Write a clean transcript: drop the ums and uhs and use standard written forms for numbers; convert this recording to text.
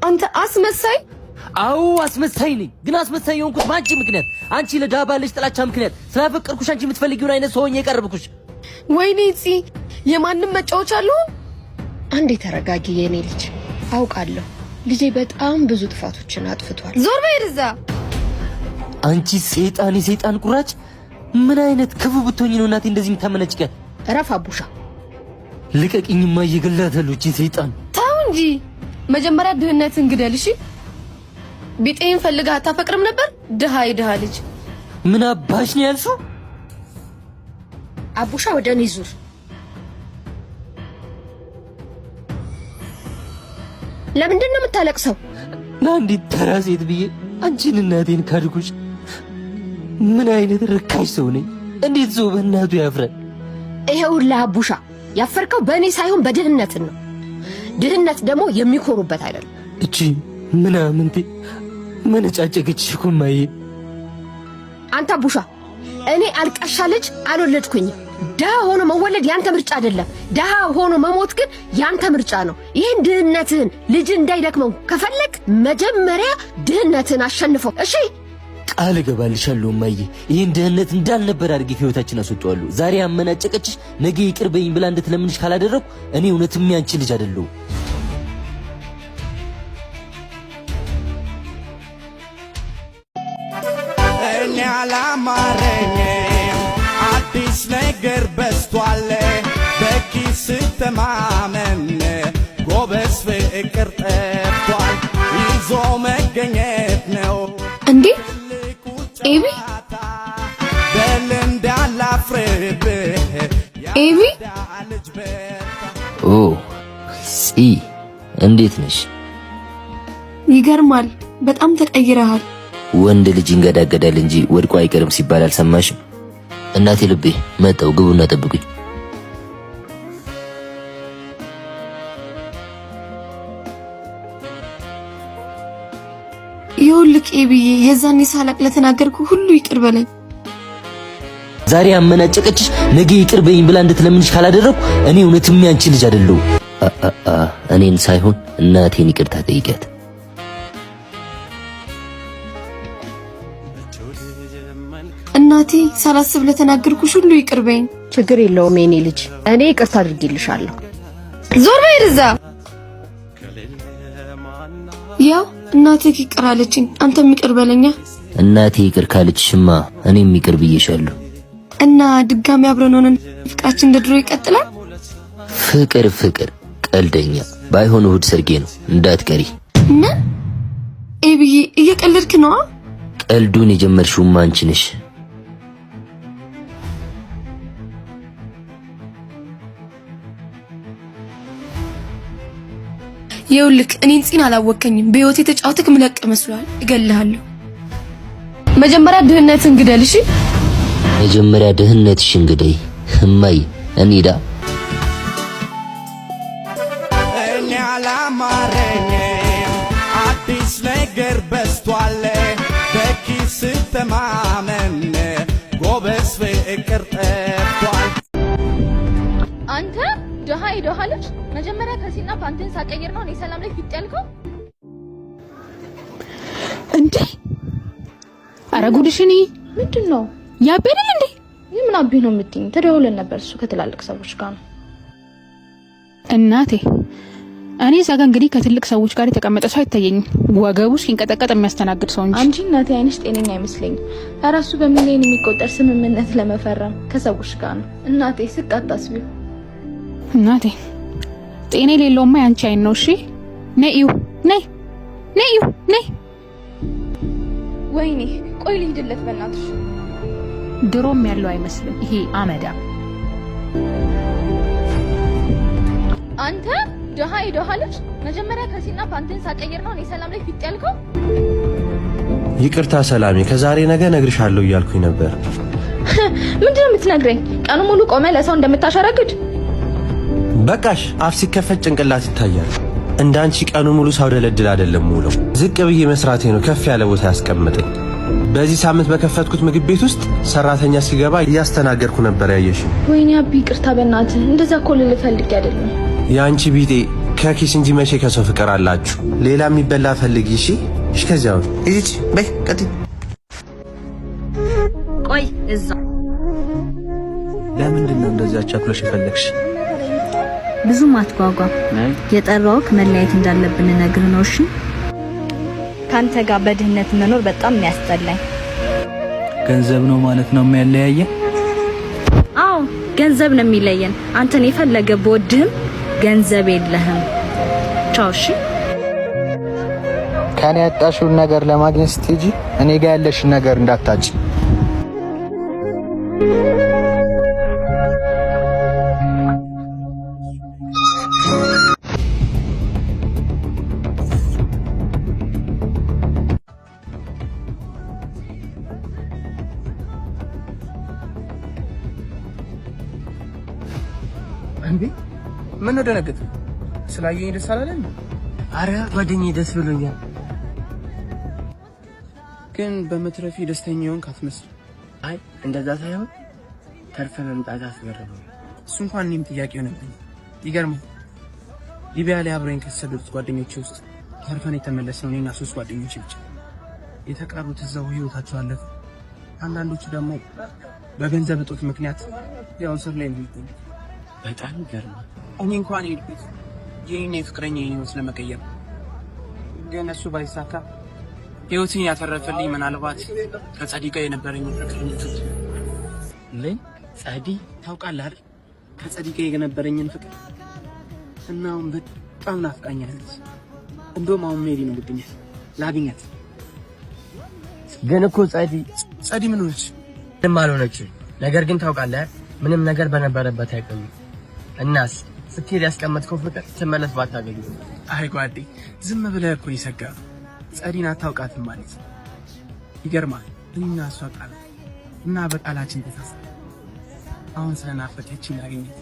አንተ አስመሳይ! አዎ አስመሳይ ነኝ። ግን አስመሳይ የሆንኩት ባንቺ ምክንያት፣ አንቺ ለዳባ ልጅ ጥላቻ ምክንያት ስላፈቀርኩሽ፣ አንቺ የምትፈልጊውን አይነት ሰው ሆኜ የቀረብኩሽ። ወይኔ እፂ የማንም መጫወቻ አለው። አንዴ ተረጋጊ የኔ ልጅ። አውቃለሁ ልጄ በጣም ብዙ ጥፋቶችን አጥፍቷል። ዞር በይ እዛ! አንቺ ሰይጣን፣ የሰይጣን ቁራጭ! ምን አይነት ክፉ ብትሆኚ ነው እናቴ እንደዚህ የምታመነጭቀ? እረፍ አቡሻ። ልቀቂኝማ፣ እየገላታለሁ እቺ ሰይጣን። ተው እንጂ መጀመሪያ ድህነትን ግደል። እሺ ቢጤን ፈልጋ አታፈቅርም ነበር? ድሃ ይድሃ ልጅ። ምን አባሽ ነው ያልሽው? አቡሻ ወደ እኔ ዙር። ለምንድን ነው የምታለቅሰው? ለአንዲት ተራ ሴት ብዬ አንቺን እናቴን ካድኩሽ። ምን አይነት ርካሽ ሰው ነኝ! እንዴት ሰው በእናቱ ያፍራል? ይሄውልህ አቡሻ፣ ያፈርከው በእኔ ሳይሆን በድህነት ነው። ድህነት ደግሞ የሚኮሩበት አይደለም። እቺ ምናምንቴ መነጫጨቅሽ እኮ እማዬ። አንተ አቡሻ፣ እኔ አልቃሻ ልጅ አልወለድኩኝም። ድሃ ሆኖ መወለድ ያንተ ምርጫ አይደለም። ድሃ ሆኖ መሞት ግን ያንተ ምርጫ ነው። ይሄን ድህነትህን ልጅ እንዳይደክመው ከፈለክ መጀመሪያ ድህነትህን አሸንፈው። እሺ ቃል እገባልሻለሁ እማዬ፣ ይሄን ድህነት እንዳልነበር አድርጌ ከህይወታችን አስወጣዋለሁ። ዛሬ አመናጨቀችሽ፣ ነገ ይቅር በይኝ ብላ እንድትለምንሽ ካላደረኩ እኔ እውነትም ያንቺ ልጅ አይደለሁ። እኔ አላማረኝም፣ አዲስ ነገር በስቷል። በኪስ ተማመን ጎበዝ፣ ፍቅር ጠፍቷል። ይዞ መገኘት ነው እንዴ ኤቢ! በል እንዳላፍርብህ ኤቢ! ኦ ሲ እንዴት ነሽ? ይገርማል፣ በጣም ተቀይረሃል። ወንድ ልጅ ይንገዳገዳል እንጂ ወድቆ አይቀርም ሲባል አልሰማሽም? እናቴ ልቤ መጣው፣ ግቡና ጠብቁኝ። ይኸውልህ ኤቢዬ፣ የዛኔ ሳላቅ ለተናገርኩ ሁሉ ይቅር በለኝ። ዛሬ አመናጨቀችሽ፣ ነገ ይቅር በይኝ ብላ እንድትለምንሽ ካላደረኩ እኔ እውነትም ያንቺ ልጅ አይደለሁ። እኔን ሳይሆን እናቴን ይቅርታ ጠይቂያት። እናቴ ሳላስብ ለተናገርኩሽ ሁሉ ይቅር በይኝ። ችግር የለውም የኔ ልጅ፣ እኔ ይቅርታ አድርጌልሻለሁ። ዞር በይ እዛ! ያው እናቴ ይቅር አለችኝ፣ አንተም ይቅር በለኛ። እናቴ ይቅር ካለችሽማ እኔም ይቅር ብዬሻለሁ። እና ድጋሚ አብረን ሆነን ፍቅራችን እንደ ድሮ ይቀጥላል። ፍቅር ፍቅር፣ ቀልደኛ። ባይሆን እሑድ ሰርጌ ነው እንዳትቀሪ። እና ኤቢዬ እየቀለድክ ነው? ቀልዱን የጀመርሽውማ አንቺ ነሽ። ይኸውልህ እኔን ፂን አላወከኝም። በህይወቴ ተጫውተክ ምለቅ መስሏል። እገልሃለሁ። መጀመሪያ ድህነትን ግደል። እሺ መጀመሪያ ድህነትሽን ግደይ እማዬ። እንሂዳ። እኔ አላማረኝም፣ አዲስ ነገር በስቷል። በኪስ ተማመን ጎበዝ፣ ፍቅር ጠፍቷል። አንተ ደሃ ይደሃለች። መጀመሪያ ከሲና ፓንቲን ሳቀይር ነው እኔ ሰላም ላይ ፊት ያልከው እንዴ? አረ ጉድሽኒ ምንድነው? ያበደል እንዴ? ምን አብይ ነው የምትይኝ? ተደውለን ነበር፣ እሱ ከትላልቅ ሰዎች ጋር ነው። እናቴ እኔ ዛጋ እንግዲህ ከትልቅ ሰዎች ጋር የተቀመጠ ሰው አይታየኝም። ወገቡ ሲንቀጠቀጥ የሚያስተናግድ ሰው እንጂ። አንቺ እናቴ አይንሽ ጤነኛ አይመስለኝም። ራሱ በሚሊዮን የሚቆጠር ስምምነት ለመፈረም ከሰዎች ጋር ነው። እናቴ ስቃታስቢው እናቴ ጤና የሌለውማ ያንቺ አይን ነው። እሺ ነይው ነይ ነይው ነይ። ወይኔ ቆይ ልሂድለት በእናትሽ። ድሮም ያለው አይመስልም ይሄ አመዳ። አንተ ደሃ ይደሃለች። መጀመሪያ ከሲና ፓንቲን ሳቀይር ነው እኔ ሰላም ላይ ፊት ያልከው። ይቅርታ ሰላሜ፣ ከዛሬ ነገ ነግርሻለሁ እያልኩኝ ነበር። ምንድነው የምትነግረኝ? ቀኑ ሙሉ ቆመ ለሰው እንደምታሸረግድ። በቃሽ፣ አፍ ሲከፈት ጭንቅላት ይታያል። እንዳንቺ ቀኑ ሙሉ ሰው ደለድል አይደለም ሙሉ። ዝቅ ብዬ መስራቴ ነው ከፍ ያለ ቦታ ያስቀምጠኝ። በዚህ ሳምንት በከፈትኩት ምግብ ቤት ውስጥ ሰራተኛ ሲገባ እያስተናገድኩ ነበር ያየሽ። ወይኔ አቢ ይቅርታ በእናትህ፣ እንደዛ እኮ ልልህ ፈልጌ አይደለም። ያንቺ ቢጤ ከኪስ እንጂ መቼ ከሰው ፍቅር አላችሁ? ሌላ የሚበላ ፈልጊ። እሺ ከዚያው እዚች በይ ቀጥይ። ቆይ እዛ ለምንድን ነው እንደዚህ አቻኩለሽ የፈለግሽ? ብዙም አትጓጓ። የጠራውክ መለያየት እንዳለብን ነግር ነው። እሺ ካንተ ጋር በድህነት መኖር በጣም የሚያስጠላኝ። ገንዘብ ነው ማለት ነው የሚያለያየን? አዎ ገንዘብ ነው የሚለየን። አንተን የፈለገ በወድህም ገንዘብ የለህም። ቻው። እሺ ከኔ ያጣሽውን ነገር ለማግኘት ስትሄጂ እኔ ጋር ያለሽን ነገር እንዳታጭ። እንዴ ምን ነው ደነገጥ? ስላየኝ ደስ አላለኝ? አረ ጓደኛዬ ደስ ብሎኛል። ግን በመትረፊ ደስተኛ ሆንክ አትመስል። አይ እንደዛ ሳይሆን ተርፈ መምጣት አስገረመኝ። እሱ እንኳን እኔም ጥያቄ ሆነብኝ። ይገርማል። ሊቢያ ላይ አብረን ከተሰደዱት ጓደኞቼ ውስጥ ተርፈን የተመለስነው እኔና 3 ጓደኞቼ ብቻ። የተቀሩት እዛው ህይወታቸው አለፈ። አንዳንዶቹ ደግሞ በገንዘብ እጦት ምክንያት ያው እስር ላይ ነው። በጣም ይገርማል። እኔ እንኳን ሄድኩት የኔ ፍቅረኛ ህይወት ለመቀየር፣ ግን እሱ ባይሳካ ህይወትን ያተረፈልኝ ምናልባት ከጸዲ ጋር የነበረኝ ፍቅር ነው። ምን ጸዲ ታውቃለህ አይደል? ከጸዲ ጋር የነበረኝን ፍቅር እና አሁን በጣም ናፍቃኛለች። እንደውም አሁን ሜሪ ነው ልገኛት ላግኛት። ግን እኮ ጸዲ ምን ሆነች? ምንም አልሆነችም። ነገር ግን ታውቃለህ ምንም ነገር በነበረበት አይቆይም። እናስ ስትሄድ ያስቀመጥከው ፍቅር ትመለስ ባታገኝ። አይ ጓዴ ዝም ብለህ እኮ ይሰጋ። ጸዲን አታውቃትም ማለት ነው። ይገርማል። እኛ እሷ ቃል እና በቃላችን ተሳሰ። አሁን ስለናፈቀችኝ ላገኛት